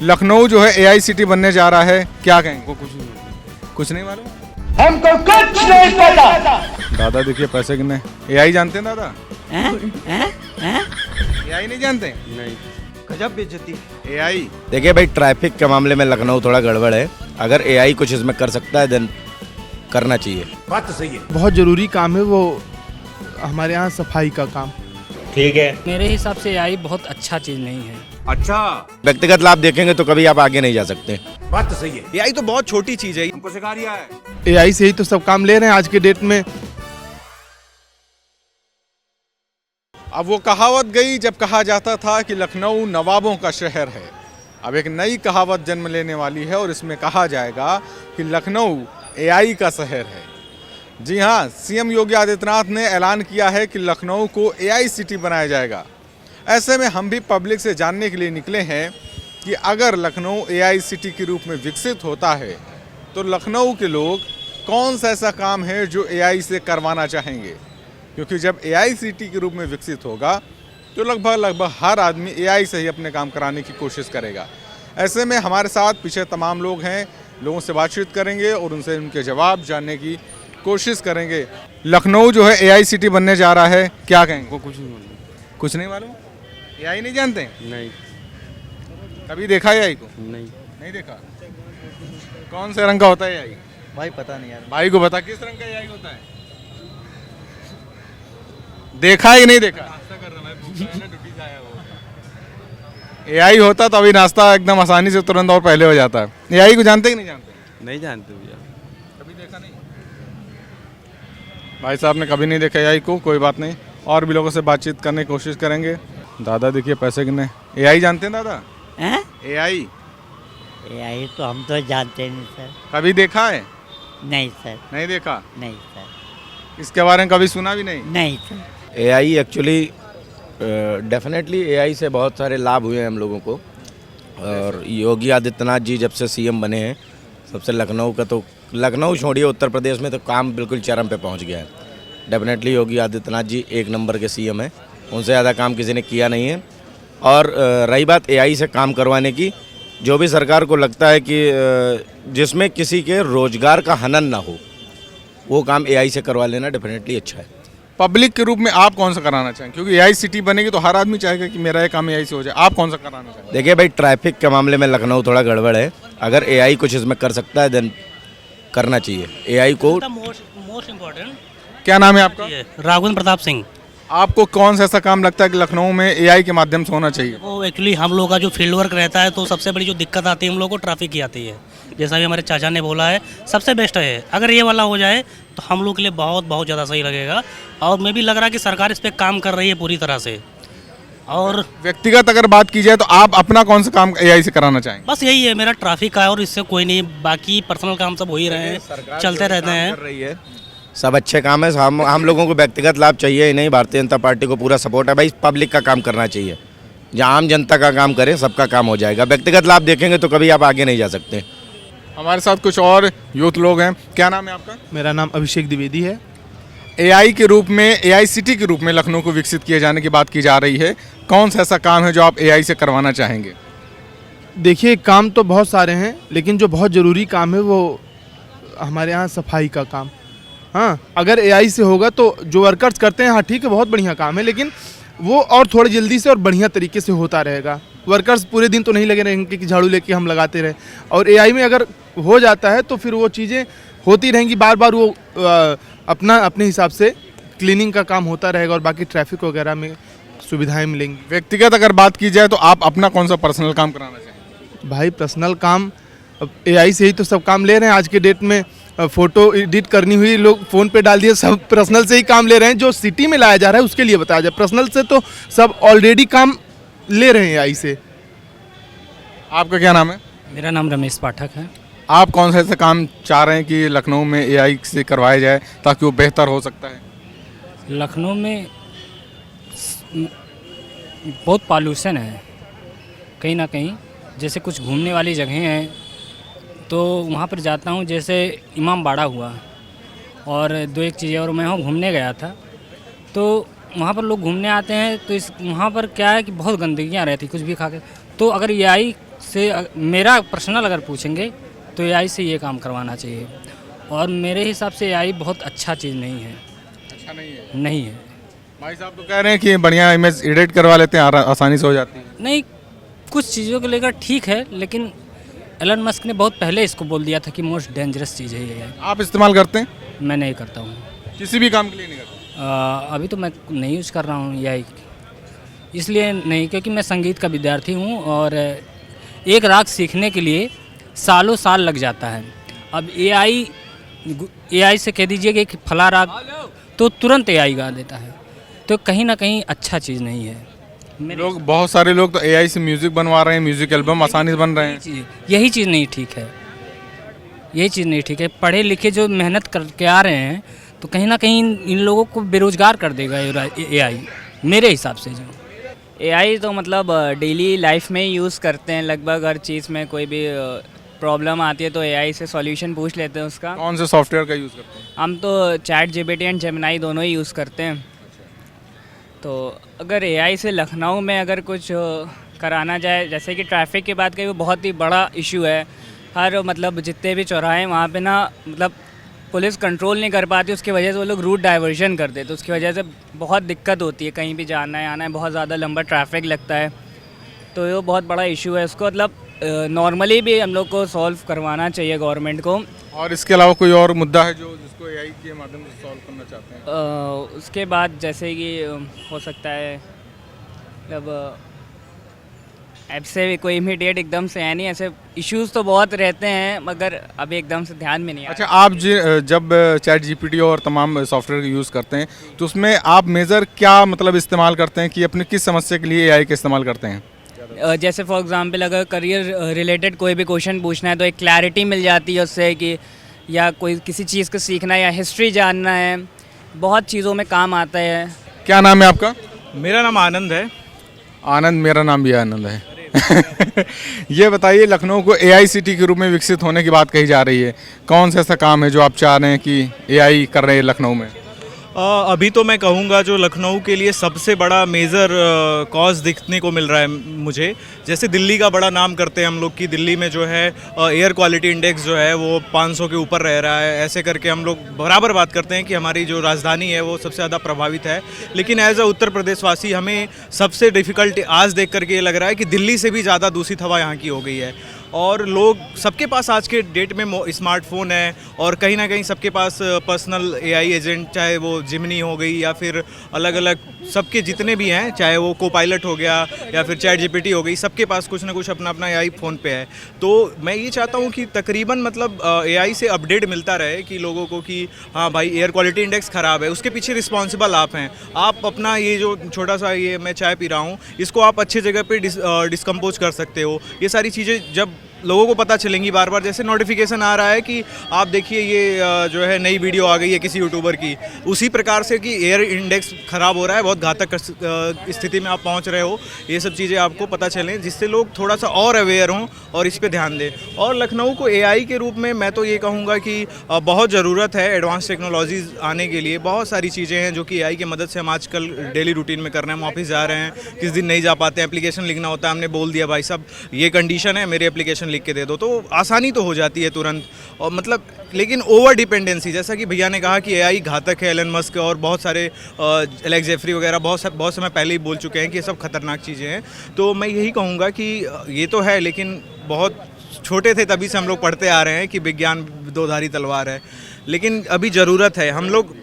लखनऊ जो है AI city बनने जा रहा है, क्या कहेंगे? कुछ नहीं मालूम, हमको कुछ नहीं पता। दादा देखिए पैसे कितने। एआई जानते हैं दादा? एआई नहीं जानते? नहीं। गजब बेइज्जती। एआई देखिए भाई, ट्रैफिक के मामले में लखनऊ थोड़ा गड़बड़ है। अगर एआई कुछ इसमें कर सकता है देन करना चाहिए। बात तो सही है। बहुत ज़रूरी काम है वो, हमारे यहाँ सफाई का काम। ठीक है। मेरे हिसाब से एआई बहुत अच्छा चीज़ नहीं है। अच्छा, व्यक्तिगत लाभ देखेंगे तो कभी आप आगे नहीं जा सकते। बात तो सही है। एआई तो बहुत छोटी चीज है। हमको सिखा रिया है। एआई से ही तो सब काम ले रहे हैं आज के डेट में। अब वो कहावत गई जब कहा जाता था कि लखनऊ नवाबों का शहर है। अब एक नई कहावत जन्म लेने वाली है और इसमें कहा जाएगा कि लखनऊ एआई का शहर है। जी हाँ, सीएम योगी आदित्यनाथ ने ऐलान किया है कि लखनऊ को एआई सिटी बनाया जाएगा। ऐसे में हम भी पब्लिक से जानने के लिए निकले हैं कि अगर लखनऊ एआई सिटी के रूप में विकसित होता है तो लखनऊ के लोग कौन सा ऐसा काम है जो एआई से करवाना चाहेंगे, क्योंकि जब एआई सिटी के रूप में विकसित होगा तो लगभग हर आदमी एआई से ही अपने काम कराने की कोशिश करेगा। ऐसे में हमारे साथ पीछे तमाम लोग हैं, लोगों से बातचीत करेंगे और उनसे उनके जवाब जानने की कोशिश करेंगे। लखनऊ जो है एआई सिटी बनने जा रहा है, क्या कहेंगे? कुछ नहीं मालूम, एआई नहीं जानते? नहीं। कभी देखा एआई को? नहीं देखा। कौन से रंग का होता है एआई? भाई पता नहीं यार। भाई को बता किस रंग का एआई होता है? देखा ही नहीं देखा? एआई होता तो अभी नाश्ता एकदम आसानी से तुरंत और पहले हो जाता है। एआई को जानते कि नहीं जानते? नहीं जानते भैया। कभी देखा नहीं? भाई साहब ने कभी नहीं देखा एआई को, कोई बात नहीं, और भी लोगों से बातचीत करने की कोशिश करेंगे। दादा देखिए पैसे कितने। एआई जानते हैं दादा? एआई एआई तो हम तो जानते नहीं सर। कभी देखा है? नहीं सर। नहीं देखा? नहीं सर। इसके बारे में कभी सुना भी नहीं? नहीं sir. AI actually definitely AI से बहुत सारे लाभ हुए हैं हम लोगों को। और योगी आदित्यनाथ जी जब से सीएम बने हैं, सबसे लखनऊ का तो, लखनऊ छोड़िए उत्तर प्रदेश में तो काम बिल्कुल चरम पे पहुंच गया है। डेफिनेटली योगी आदित्यनाथ जी एक नंबर के सीएम हैं, उनसे ज़्यादा काम किसी ने किया नहीं है। और रही बात एआई से काम करवाने की, जो भी सरकार को लगता है कि जिसमें किसी के रोजगार का हनन ना हो, वो काम एआई से करवा लेना डेफिनेटली अच्छा है। पब्लिक के रूप में आप कौन सा कराना चाहेंगे? क्योंकि एआई सिटी बनेगी तो हर आदमी चाहेगा कि मेरा ये काम एआई से हो जाए। आप कौन सा कराना चाहेंगे? देखिए भाई, ट्रैफिक के मामले में लखनऊ थोड़ा गड़बड़ है। अगर एआई कुछ इसमें कर सकता है देन करना चाहिए। एआई को मोस्ट इम्पोर्टेंट। क्या नाम है आपका? राघवेंद्र प्रताप सिंह। आपको कौन सा ऐसा काम लगता है कि लखनऊ में एआई के माध्यम से होना चाहिए? वो एक्चुअली हम लोग का जो फील्ड वर्क रहता है तो सबसे बड़ी जो दिक्कत आती है हम लोग को ट्रैफिक की आती है। जैसा भी हमारे चाचा ने बोला है, सबसे बेस्ट है। अगर ये वाला हो जाए तो हम लोग के लिए बहुत बहुत ज़्यादा सही लगेगा। और मैं भी लग रहा है कि सरकार इस पर काम कर रही है पूरी तरह से। और व्यक्तिगत अगर बात की जाए तो आप अपना कौन सा काम एआई से कराना चाहेंगे? बस यही है मेरा, ट्रैफिक का है और इससे कोई नहीं, बाकी पर्सनल काम सब हो ही रहे हैं, चलते रहते हैं। कर रही है, सब अच्छे काम है। हम लोगों को व्यक्तिगत लाभ चाहिए ही नहीं। भारतीय जनता पार्टी को पूरा सपोर्ट है भाई। पब्लिक का काम करना चाहिए, जहाँ आम जनता का काम करें सबका काम हो जाएगा। व्यक्तिगत लाभ देखेंगे तो कभी आप आगे नहीं जा सकते। हमारे साथ कुछ और यूथ लोग हैं। क्या नाम है आपका? मेरा नाम अभिषेक द्विवेदी है। एआई के रूप में, एआई सिटी के रूप में लखनऊ को विकसित किए जाने की बात की जा रही है। कौन सा ऐसा काम है जो आप एआई से करवाना चाहेंगे? देखिए, काम तो बहुत सारे हैं, लेकिन जो बहुत ज़रूरी काम है वो हमारे यहाँ सफाई का काम। हाँ, अगर एआई से होगा तो जो वर्कर्स करते हैं, हाँ ठीक है, बहुत बढ़िया काम है, लेकिन वो और थोड़ी जल्दी से और बढ़िया तरीके से होता रहेगा। वर्कर्स पूरे दिन तो नहीं लगे रहेंगे कि झाड़ू लेके हम लगाते रहे। और एआई में अगर हो जाता है तो फिर वो चीज़ें होती रहेंगी, बार बार वो अपने हिसाब से क्लीनिंग का काम होता रहेगा और बाकी ट्रैफिक वगैरह में सुविधाएं मिलेंगी। व्यक्तिगत अगर बात की जाए तो आप अपना कौन सा पर्सनल काम कराना चाहेंगे? भाई पर्सनल काम, अब एआई से ही तो सब काम ले रहे हैं आज के डेट में। फ़ोटो एडिट करनी हुई, लोग फ़ोन पे डाल दिए, सब पर्सनल से ही काम ले रहे हैं। जो सिटी में लाया जा रहा है उसके लिए बताया जाए, पर्सनल से तो सब ऑलरेडी काम ले रहे हैं एआई से। आपका क्या नाम है? मेरा नाम रमेश पाठक है। आप कौन सा ऐसा काम चाह रहे हैं कि लखनऊ में एआई से करवाया जाए ताकि वो बेहतर हो सकता है? लखनऊ में बहुत पॉल्यूशन है कहीं ना कहीं। जैसे कुछ घूमने वाली जगहें हैं तो वहाँ पर जाता हूँ, जैसे इमाम बाड़ा हुआ और दो एक चीज़ें, और मैं वहाँ घूमने गया था तो वहाँ पर लोग घूमने आते हैं तो वहाँ पर क्या है कि बहुत गंदगियाँ रहती, कुछ भी खा के। तो अगर एआई से मेरा पर्सनल अगर पूछेंगे तो एआई से ये काम करवाना चाहिए, और मेरे हिसाब से एआई बहुत अच्छा चीज़ नहीं है। अच्छा नहीं है। नहीं है। भाई साहब तो कह रहे हैं कि बढ़िया इमेज एडिट करवा लेते हैं, आसानी से हो जाती है। नहीं, कुछ चीज़ों को लेकर ठीक है, लेकिन एलन मस्क ने बहुत पहले इसको बोल दिया था कि मोस्ट डेंजरस चीज़ है ये। आप इस्तेमाल करते हैं? मैं नहीं करता हूँ। किसी भी काम के लिए नहीं करते? अभी तो मैं नहीं यूज़ कर रहा हूँ एआई, इसलिए नहीं, क्योंकि मैं संगीत का विद्यार्थी हूँ और एक राग सीखने के लिए सालों साल लग जाता है। अब एआई से कह दीजिए कि फला राग, तो तुरंत एआई गा देता है, तो कहीं ना कहीं अच्छा चीज़ नहीं है। लोग, बहुत सारे लोग तो एआई से म्यूजिक बनवा रहे हैं, म्यूजिक एल्बम आसानी से बन रहे हैं। यही चीज़ नहीं ठीक है, यही चीज़ नहीं ठीक है। पढ़े लिखे जो मेहनत करके आ रहे हैं, तो कहीं ना कहीं इन लोगों को बेरोजगार कर देगा एआई, मेरे हिसाब से। जो एआई तो मतलब डेली लाइफ में ही यूज़ करते हैं लगभग हर चीज़ में। कोई भी प्रॉब्लम आती है तो एआई से सॉल्यूशन पूछ लेते हैं उसका। कौन से सॉफ्टवेयर का यूज़ करते हैं? हम तो चैट जीपीटी एंड जेमिनाई दोनों ही यूज़ करते हैं। तो अगर एआई से लखनऊ में अगर कुछ कराना जाए, जैसे कि ट्रैफिक की बात करें, वो बहुत ही बड़ा इशू है। हर मतलब जितने भी चौराहे वहाँ पे ना, मतलब पुलिस कंट्रोल नहीं कर पाती, उसकी वजह से वो लोग रूट डाइवर्जन कर देते, तो उसकी वजह से बहुत दिक्कत होती है। कहीं भी जाना है आना है, बहुत ज़्यादा लंबा ट्रैफिक लगता है, तो ये बहुत बड़ा इशू है। उसको मतलब नॉर्मली भी हम लोग को सॉल्व करवाना चाहिए गवर्नमेंट को। और इसके अलावा कोई और मुद्दा है जो जिसको एआई के माध्यम से सॉल्व करना चाहते हैं? उसके बाद जैसे कि हो सकता है, मतलब ऐप से भी कोई इमीडिएट एकदम से है नहीं, ऐसे इश्यूज तो बहुत रहते हैं, मगर अभी एकदम से ध्यान में नहीं आ अच्छा, आप जब चैट जीपीटी और तमाम सॉफ्टवेयर का यूज़ करते हैं, तो उसमें आप मेजर क्या मतलब इस्तेमाल करते हैं कि अपने किस समस्या के लिए एआई का इस्तेमाल करते हैं? जैसे फॉर एग्जांपल अगर करियर रिलेटेड कोई भी क्वेश्चन पूछना है तो एक क्लैरिटी मिल जाती है उससे, कि या कोई किसी चीज़ को सीखना है या हिस्ट्री जानना है, बहुत चीज़ों में काम आता है। क्या नाम है आपका? मेरा नाम आनंद है। आनंद, मेरा नाम भी आनंद है। ये बताइए, लखनऊ को एआई सिटी के रूप में विकसित होने की बात कही जा रही है, कौन सा ऐसा काम है जो आप चाह रहे हैं कि एआई कर रहे हैं लखनऊ में? अभी तो मैं कहूँगा जो लखनऊ के लिए सबसे बड़ा मेजर कॉज दिखने को मिल रहा है मुझे, जैसे दिल्ली का बड़ा नाम करते हैं हम लोग कि दिल्ली में जो है एयर क्वालिटी इंडेक्स जो है वो 500 के ऊपर रह रहा है। ऐसे करके हम लोग बराबर बात करते हैं कि हमारी जो राजधानी है वो सबसे ज़्यादा प्रभावित है, लेकिन एज अ उत्तर प्रदेश वासी हमें सबसे डिफ़िकल्ट आज देख करके ये लग रहा है कि दिल्ली से भी ज़्यादा दूषित हवा यहाँ की हो गई है। और लोग, सबके पास आज के डेट में स्मार्टफोन है, और कहीं ना कहीं सबके पास पर्सनल एआई एजेंट, चाहे वो जिमनी हो गई या फिर अलग अलग सबके जितने भी हैं, चाहे वो को पायलट हो गया या फिर चैट जीपीटी हो गई, सबके पास कुछ ना कुछ अपना अपना एआई फ़ोन पे है। तो मैं ये चाहता हूँ कि तकरीबन मतलब एआई से अपडेट मिलता रहे कि लोगों को कि हाँ भाई एयर क्वालिटी इंडेक्स ख़राब है, उसके पीछे रिस्पॉन्सिबल आप हैं। आप अपना ये जो छोटा सा ये मैं चाय पी रहा हूँ, इसको आप अच्छी जगह पर डिस्कम्पोज कर सकते हो। ये सारी चीज़ें जब लोगों को पता चलेंगी बार बार, जैसे नोटिफिकेशन आ रहा है कि आप देखिए ये जो है नई वीडियो आ गई है किसी यूट्यूबर की, उसी प्रकार से कि एयर इंडेक्स ख़राब हो रहा है, बहुत घातक स्थिति में आप पहुंच रहे हो, ये सब चीज़ें आपको पता चलें, जिससे लोग थोड़ा सा और अवेयर हों और इस पे ध्यान दें। और लखनऊ को एआई के रूप में मैं तो ये कहूँगा कि बहुत ज़रूरत है एडवांस टेक्नोलॉजीज़ आने के लिए। बहुत सारी चीज़ें हैं जो कि एआई की मदद से हम आजकल डेली रूटीन में कर रहे हैं। हम ऑफिस जा रहे हैं, किस दिन नहीं जा पाते हैं, एप्लीकेशन लिखना होता है, हमने बोल दिया भाई साहब ये कंडीशन है, मेरी एप्लीकेशन लिख के दे दो, तो आसानी तो हो जाती है तुरंत। और मतलब लेकिन ओवर डिपेंडेंसी, जैसा कि भैया ने कहा कि एआई घातक है, एलन मस्क और बहुत सारे एलेक्स जेफरी वगैरह बहुत समय पहले ही बोल चुके हैं कि ये सब खतरनाक चीज़ें हैं। तो मैं यही कहूँगा कि ये तो है, लेकिन बहुत छोटे थे तभी से हम लोग पढ़ते आ रहे हैं कि विज्ञान दोधारी तलवार है, लेकिन अभी ज़रूरत है। हम लोग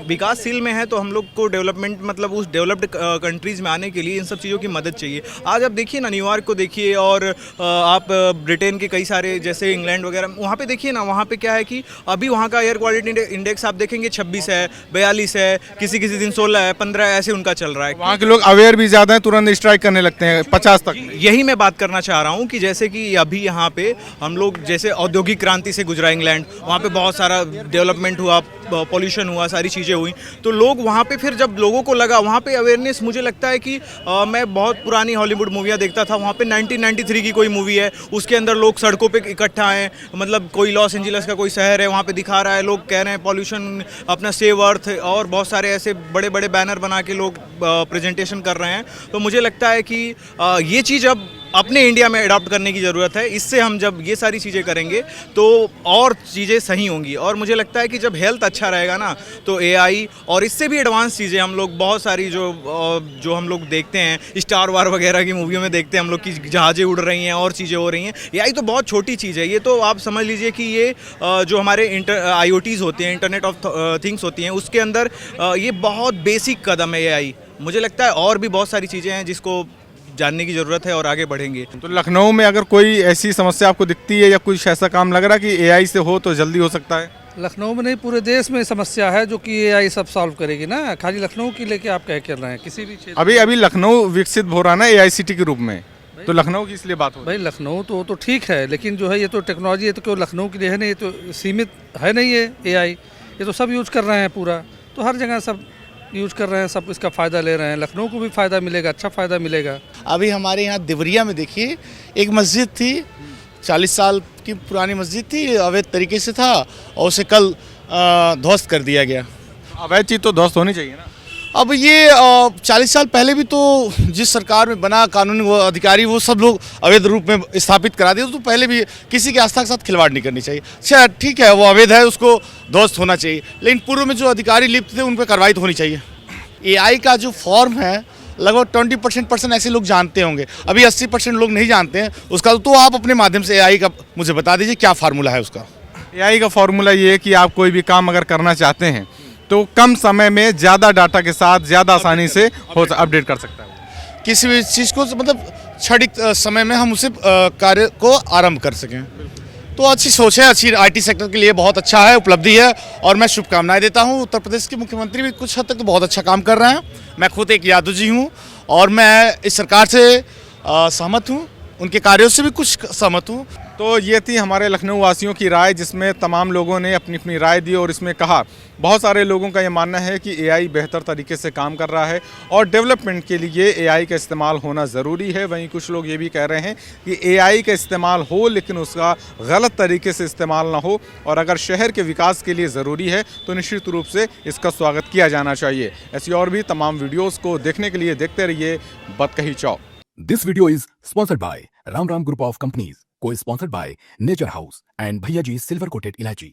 विकासशील में हैं, तो हम लोग को डेवलपमेंट मतलब उस डेवलप्ड कंट्रीज़ में आने के लिए इन सब चीज़ों की मदद चाहिए। आज आप देखिए ना, न्यूयॉर्क को देखिए, और आप ब्रिटेन के कई सारे जैसे इंग्लैंड वगैरह, वहाँ पे देखिए ना, वहाँ पे क्या है कि अभी वहाँ का एयर क्वालिटी इंडेक्स आप देखेंगे 26 है, 42 है, किसी दिन 16 है, 15 ऐसे उनका चल रहा है। वहाँ के लोग अवेयर भी ज़्यादा हैं, तुरंत स्ट्राइक करने लगते हैं 50 तक। यही मैं बात करना चाह रहा हूँ कि जैसे कि अभी यहाँ पे हम लोग जैसे औद्योगिक क्रांति से गुजरा इंग्लैंड, वहाँ पे बहुत सारा डेवलपमेंट हुआ, पॉल्यूशन हुआ, सारी चीज़ें हुई, तो लोग वहाँ पे फिर जब लोगों को लगा वहाँ पे अवेयरनेस, मुझे लगता है कि मैं बहुत पुरानी हॉलीवुड मूवियाँ देखता था, वहाँ पे 1993 की कोई मूवी है, उसके अंदर लोग सड़कों पे इकट्ठा हैं, मतलब कोई लॉस एंजलिस का कोई शहर है, वहाँ पे दिखा रहा है, लोग कह रहे हैं पॉल्यूशन, अपना सेव अर्थ, और बहुत सारे ऐसे बड़े बड़े बैनर बना के लोग प्रेजेंटेशन कर रहे हैं। तो मुझे लगता है कि ये चीज़ अब अपने इंडिया में अडॉप्ट करने की ज़रूरत है। इससे हम जब ये सारी चीज़ें करेंगे तो और चीज़ें सही होंगी। और मुझे लगता है कि जब हेल्थ अच्छा रहेगा ना तो एआई और इससे भी एडवांस चीज़ें हम लोग बहुत सारी जो हम लोग देखते हैं स्टार वार वगैरह की मूवियों में देखते हैं हम लोग की जहाज़ें उड़ रही हैं और चीज़ें हो रही हैं। एआई तो बहुत छोटी चीज़ है। ये तो आप समझ लीजिए कि ये जो हमारे IoTs होते हैं, इंटरनेट ऑफ थिंग्स होती हैं, उसके अंदर ये बहुत बेसिक कदम है एआई। मुझे लगता है और भी बहुत सारी चीज़ें हैं जिसको जानने की ज़रूरत है और आगे बढ़ेंगे। तो लखनऊ में अगर कोई ऐसी समस्या आपको दिखती है या कुछ ऐसा काम लग रहा है कि एआई से हो तो जल्दी हो सकता है? लखनऊ में नहीं, पूरे देश में समस्या है जो कि एआई सब सॉल्व करेगी ना। खाली लखनऊ की लेके आप क्या कर रहे हैं? किसी भी क्षेत्र अभी लखनऊ विकसित हो रहा है ना एआई सिटी के रूप में, तो लखनऊ की इसलिए बात हो रही भाई लखनऊ तो ठीक है, लेकिन जो है ये तो टेक्नोलॉजी, ये तो केवल लखनऊ के लिए है नहीं, ये तो सीमित है नहीं है एआई। ये तो सब यूज कर रहे हैं पूरा, तो हर जगह सब यूज कर रहे हैं, सब इसका फ़ायदा ले रहे हैं। लखनऊ को भी फ़ायदा मिलेगा, अच्छा फ़ायदा मिलेगा। अभी हमारे यहाँ देवरिया में देखिए एक मस्जिद थी, 40 साल की पुरानी मस्जिद थी, अवैध तरीके से था और उसे कल ध्वस्त कर दिया गया। अवैध चीज़ तो ध्वस्त होनी चाहिए ना। अब ये 40 साल पहले भी तो जिस सरकार में बना कानूनी वो अधिकारी वो सब लोग अवैध रूप में स्थापित करा दिए, तो पहले भी किसी की आस्था के साथ खिलवाड़ नहीं करनी चाहिए। अच्छा ठीक है, वो अवैध है, उसको ध्वस्त होना चाहिए, लेकिन पूर्व में जो अधिकारी लिप्त थे उन पर कार्रवाई तो होनी चाहिए। एआई का जो फॉर्म है लगभग 20% ऐसे लोग जानते होंगे, अभी 80% लोग नहीं जानते हैं उसका। तो आप अपने माध्यम से एआई का मुझे बता दीजिए क्या फार्मूला है उसका। एआई का फॉर्मूला ये है कि आप कोई भी काम अगर करना चाहते हैं तो कम समय में ज़्यादा डाटा के साथ ज़्यादा आसानी से अपडेट कर सकता है। किसी भी चीज़ को मतलब क्षणिक समय में हम उसे कार्य को आरंभ कर सकें, तो अच्छी सोच है, अच्छी आईटी सेक्टर के लिए बहुत अच्छा है, उपलब्धि है और मैं शुभकामनाएं देता हूं। उत्तर प्रदेश के मुख्यमंत्री भी कुछ हद तक तो बहुत अच्छा काम कर रहे हैं। मैं खुद एक यादव जी हूं और मैं इस सरकार से सहमत हूं, उनके कार्यों से भी कुछ सहमत हूं। तो ये थी हमारे लखनऊ वासियों की राय, जिसमें तमाम लोगों ने अपनी अपनी राय दी और इसमें कहा बहुत सारे लोगों का ये मानना है कि एआई बेहतर तरीके से काम कर रहा है और डेवलपमेंट के लिए एआई का इस्तेमाल होना ज़रूरी है। वहीं कुछ लोग ये भी कह रहे हैं कि एआई का इस्तेमाल हो लेकिन उसका गलत तरीके से इस्तेमाल ना हो, और अगर शहर के विकास के लिए ज़रूरी है तो निश्चित रूप से इसका स्वागत किया जाना चाहिए। ऐसी और भी तमाम वीडियोज़ को देखने के लिए देखते रहिए बतकही चौक। This video is sponsored by Ram Group of Companies, co-sponsored by Nature House and Bhaiya Ji Silver Coated Ilaichi.